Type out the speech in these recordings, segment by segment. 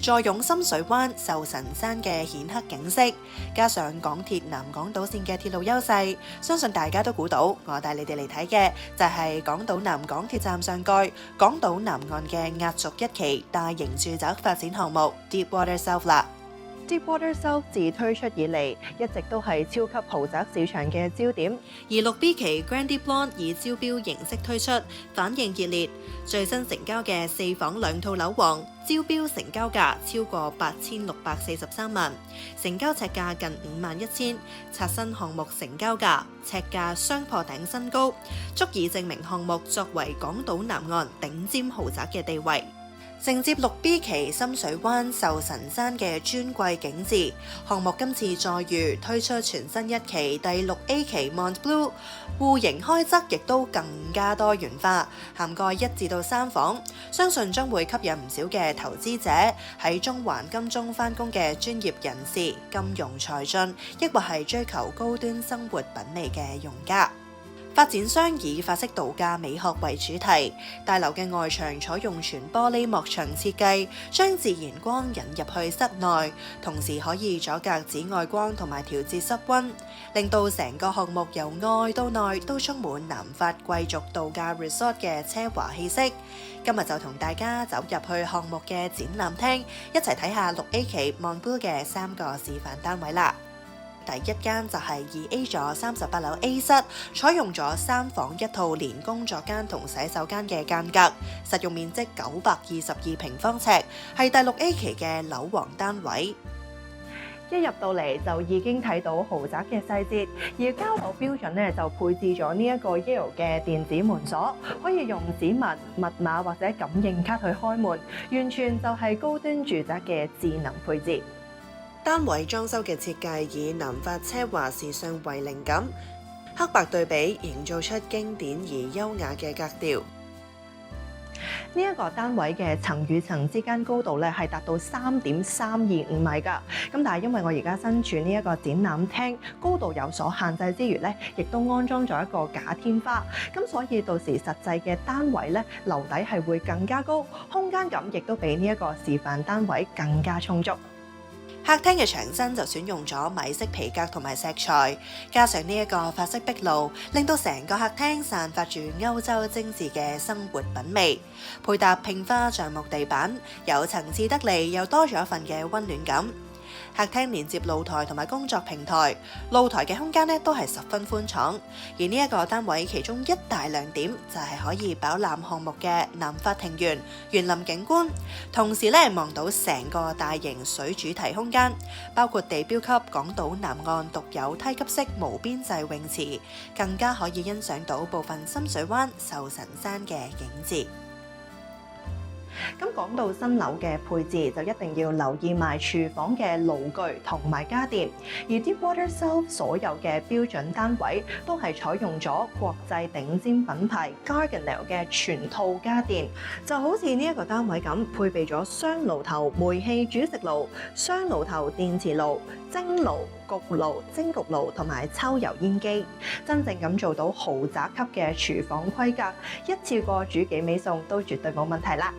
坐擁深水灣、壽臣山嘅顯赫景色，加上港鐵南港島線嘅鐵路優勢，相信大家都估到，我帶你哋嚟睇嘅就係港島南港鐵站上蓋、港島南岸嘅壓軸一期大型住宅發展項目 Deepwater South 啦。Deepwater South 自推出以嚟，一直都係超級豪宅市場嘅焦點。而6B 期 Grande Blonde 以招標形式推出，反應熱烈。最新成交嘅4房2套樓王，招標成交價超過8643萬，成交尺價近51000，刷新項目成交價，尺價雙破頂新高，足以證明項目作為港島南岸頂尖豪宅嘅地位。承接6B 期深水灣壽臣山嘅尊貴景緻，項目今次再遇推出全新一期第6A 期 Mont Bleu， 戶型開則亦都更加多元化，涵蓋1至3房，相信將會吸引唔少嘅投資者，喺中環金鐘返工嘅專業人士、金融才俊，抑或係追求高端生活品味嘅用家。發展商以法式度假美學為主題，大樓嘅外牆採用全玻璃幕牆設計，將自然光引入去室內，同時可以阻隔紫外光同埋調節室溫，令到成個項目由外到內都充滿南法貴族度假 resort 嘅奢華氣息。今日就同大家走入去項目嘅展覽廳，一齊睇下6A 期 Mont Bleu 嘅3個示範單位啦。第一間就係2A 座38樓 A 室，採用咗3房1套連工作間同洗手間嘅間隔，實用面積922平方尺，係第6A 期嘅樓王單位。一入到嚟就已經睇到豪宅嘅細節，而交樓標準咧就配置咗呢一個 Yale 嘅電子門鎖，可以用指紋、密碼或者感應卡去開門，完全就係高端住宅嘅智能配置。單位裝修嘅設計以南法奢華時尚為靈感，黑白對比營造出經典而優雅嘅格調。呢一個單位嘅層與層之間高度咧係達到3.325米㗎，咁但係因為我而家身處呢一個展覽廳，高度有所限制之餘咧，亦都安裝咗一個假天花，咁所以到時實際嘅單位咧樓底係會更加高，空間感亦都比呢一個示範單位更加充足。客廳嘅牆身就選用咗米色皮革同埋石材，加上呢一個法式壁爐，令到成個客廳散發住歐洲精緻嘅生活品味。配搭拼花橡木地板，有層次得嚟，又多咗一份嘅溫暖感。客廳連接露台同埋工作平台，露台嘅空間咧都係十分寬敞。而呢一個單位其中一大亮點就係可以飽覽項目嘅南法庭園、園林景觀，同時咧望到成個大型水主題空間，包括地標級港島南岸獨有梯級式無邊際泳池，更加可以欣賞到部分深水灣、壽臣山嘅景緻。咁講到新樓嘅配置，就一定要留意埋廚房嘅爐具同埋家電。而 Deepwater South 所有嘅標準單位都係採用咗國際頂尖品牌 Garganel 嘅全套家電，就好似呢一個單位咁，配備咗雙爐頭煤氣煮食爐、雙爐頭電磁爐、蒸爐、焗爐、蒸焗爐同埋抽油煙機，真正咁做到豪宅級嘅廚房規格，一次過煮幾味餸都絕對冇問題啦。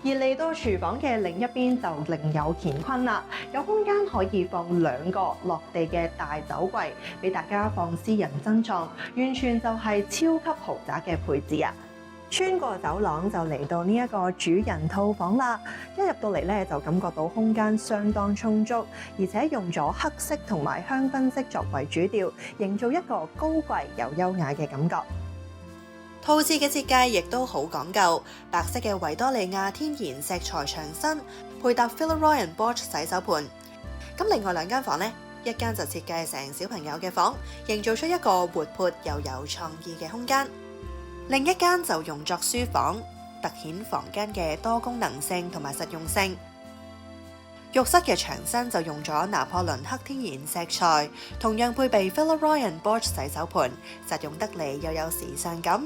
而嚟到廚房嘅另一邊就另有乾坤啦，有空間可以放2個落地嘅大酒櫃，俾大家放私人珍藏，完全就係超級豪宅嘅配置啊！穿過走廊就嚟到呢一個主人套房啦，一入到嚟咧就感覺到空間相當充足，而且用咗黑色同埋香檳色作為主調，營造一個高貴又優雅嘅感覺。套廁嘅設計亦都好講究，白色嘅維多利亞天然石材牆身，配搭 Villeroy & Boch 洗手盆。咁另外2間房呢，一間就設計成小朋友嘅房，營造出一個活潑又有創意嘅空間；另一間就用作書房，凸顯房間嘅多功能性同埋實用性。浴室嘅牆身就用咗拿破崙黑天然石材，同樣配備 Villeroy & Boch 洗手盆，實用得嚟又有時尚感。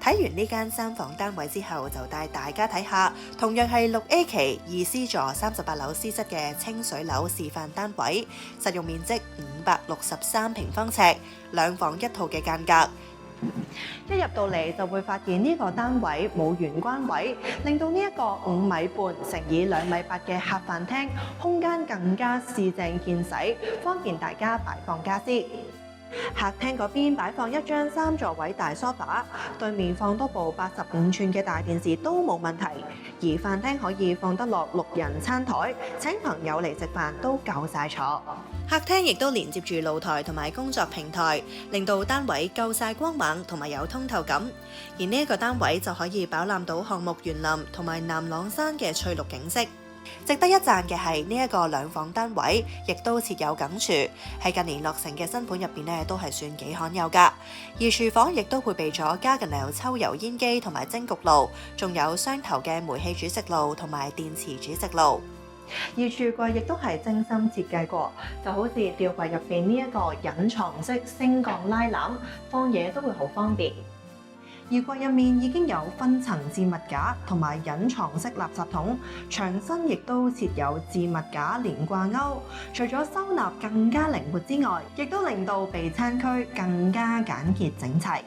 睇完呢間3房單位之後，就帶大家睇下同樣係6A 期2C 座38樓 C 室嘅清水樓示範單位，實用面積563平方尺，2房1套嘅間隔。一入到嚟就會發現呢個單位冇玄關位，令到呢一個5.5米乘以2.8米嘅客飯廳空間更加市正見使，方便大家擺放家私。客廳嗰邊擺放一張3座位大梳化，對面放多部85寸嘅大電視都冇問題，而飯廳可以放得落6人餐台，請朋友嚟食飯都夠晒坐。客廳亦都連接住露台同埋工作平台，令到單位夠晒光猛同埋有通透感。而呢一個單位就可以飽覽到項目園林同埋南朗山嘅翠綠景色。值得一讚嘅係呢一個2房單位，亦都設有梗廚，喺近年落成嘅新盤入邊呢都係算幾罕有㗎。而廚房亦都配備咗 Gaggenau 抽油煙機同埋蒸焗爐，仲有雙頭嘅煤氣煮食爐同埋電磁煮食爐。而櫥櫃亦都係精心設計過，就好似吊櫃入邊呢一個隱藏式升降拉籃，放嘢都會好方便。而櫃入面已經有分層置物架同埋隱藏式垃圾桶，牆身亦都設有置物架連掛鈎，除咗收納更加靈活之外，亦都令到備餐區更加簡潔整齊。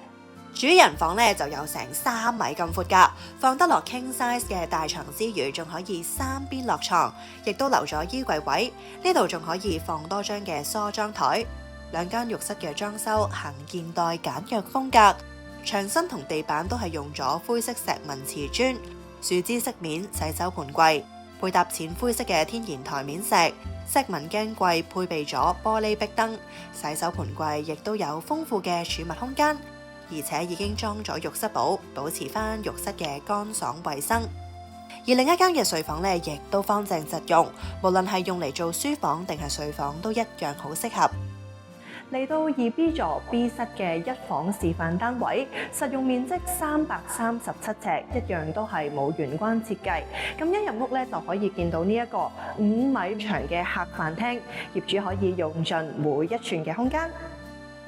主人房咧就有成3米咁闊㗎，放得落 king size 嘅大床之餘，仲可以3邊落床，亦都留咗衣櫃位。呢度仲可以放多張嘅梳妝台。2間浴室嘅裝修行現代簡約風格，牆身同地板都係用咗灰色石紋瓷磚，樹脂飾面洗手盆櫃，配搭淺灰色嘅天然台面石。石紋鏡櫃配備咗玻璃壁燈，洗手盆櫃亦都有豐富嘅儲物空間。而且已經裝咗浴室寶，保持翻浴室嘅乾爽衛生。而另一間嘅睡房咧，亦都方正實用，無論係用嚟做書房定係睡房，都一樣好適合。嚟到2B 座 B 室嘅1房示範單位，實用面積337尺，一樣都係冇玄關設計。咁一入屋咧就可以見到呢一個5米長嘅客飯廳，業主可以用盡每一寸嘅空間。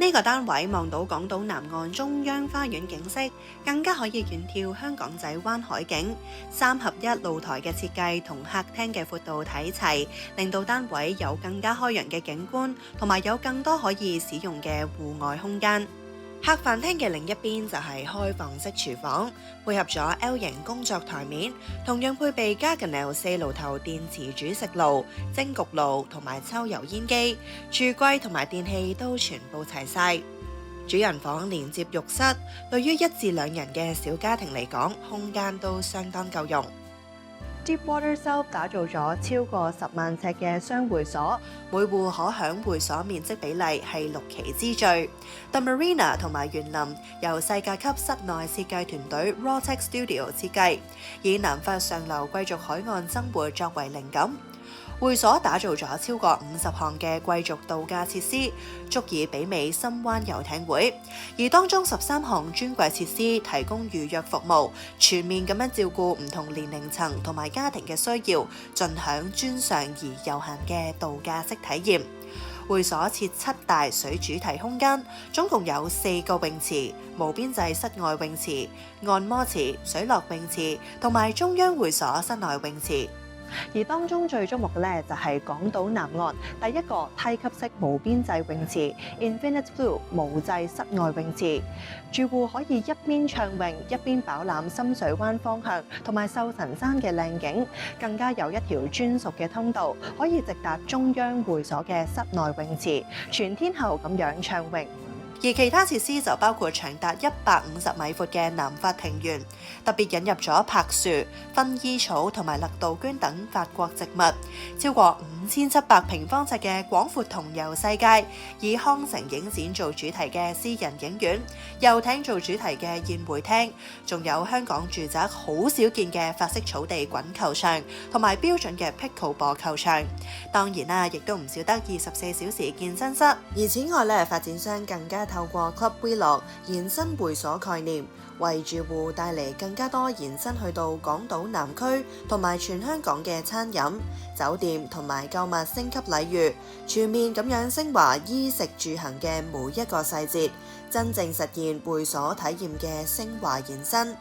呢個單位望到港島南岸中央花園景色，更加可以遠眺香港仔灣海景。3合1露台嘅設計同客廳嘅闊度睇齊，令到單位有更加開揚嘅景觀，同埋有更多可以使用嘅戶外空間。客飯廳嘅另一邊就係開放式廚房，配合咗 L 型工作台面，同樣配備 Gaggenau 4爐頭電磁煮食爐、蒸焗爐同埋抽油煙機，櫥櫃同埋電器都全部齊晒。主人房連接浴室，對於1至2人嘅小家庭嚟講，空間都相當夠用。Deepwater South 打造咗超過10萬尺嘅雙會所，每戶可享會所面積比例係6期之最。The Marina 同埋園林由世界級室內設計團隊 Rotex Studio 設計，以南法上流貴族海岸生活作為靈感。會所打造咗超過50項嘅貴族度假設施，足以媲美深灣遊艇會。而當中13項尊貴設施提供預約服務，全面咁樣照顧唔同年齡層同埋家庭嘅需要，盡享專上而悠閒嘅度假式體驗。會所設7大水主題空間，總共有4個泳池、無邊際室外泳池、按摩池、水樂泳池同埋中央會所室內泳池。而當中最矚目嘅咧就係港島南岸第一個梯級式無邊際泳池 Infinite Blue 無際室外泳池，住戶可以一邊暢泳一邊飽覽深水灣方向同埋壽臣山嘅靚景，更加有一條專屬嘅通道可以直達中央會所嘅室內泳池，全天候咁樣暢泳。而其他設施就包括長達150米闊嘅南法庭園，特別引入咗柏樹、薰衣草同埋勒杜鵑等法國植物，超過5700平方尺嘅廣闊同遊世界，以康城影展做主題嘅私人影院，遊艇做主題嘅宴會廳，仲有香港住宅好少見嘅法式草地滾球場，同埋標準嘅 pickleball 球場。當然啦，亦都唔少得24小時健身室。而此外咧，發展商更加透過 Club Vlog 延伸會所概念，為住戶帶嚟更加多延伸去到港島南區同埋全香港嘅餐飲、酒店同埋購物升級禮遇，全面咁樣升華衣食住行嘅每一個細節，真正實現會所體驗嘅升華延伸。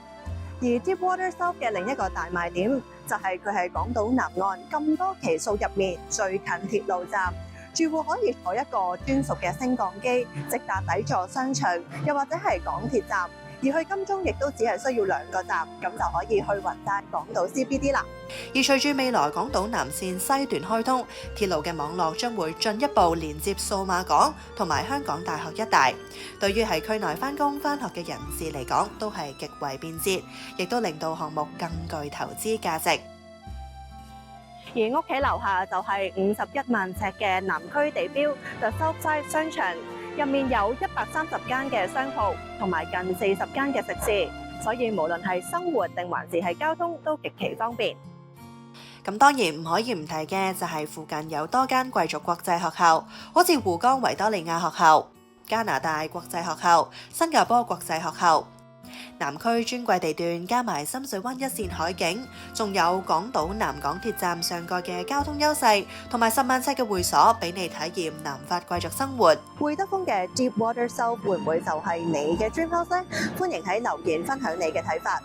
而 Deepwater South 嘅另一個大賣點就係佢係港島南岸咁多期數入面最近鐵路站。住戶可以坐一個專屬嘅升降機，直達底座商場，又或者係港鐵站。而去金鐘亦都只係需要2個站，咁就可以去雲達港島 CBD 啦。而隨住未來港島南線西段開通，鐵路嘅網絡將會進一步連接數碼港同埋香港大學一帶。對於喺區內返工返學嘅人士嚟講，都係極為便捷，亦都令到項目更具投資價值。而屋企樓下就係51萬尺嘅南區地標 The Southside 商場，入面有130間嘅商鋪同埋近40間嘅食肆，所以無論係生活定還是係交通都極其方便。咁當然唔可以唔提嘅就係附近有多間貴族國際學校，好似湖江維多利亞學校、加拿大國際學校、新加坡國際學校。南區尊貴地段加埋深水灣一線海景，仲有港島南港鐵站上蓋嘅交通優勢，同埋10萬尺嘅會所，俾你體驗南法貴族生活。會德豐嘅 Deepwater South 會唔會就係你嘅 Dream House 呢？歡迎喺留言分享你嘅睇法。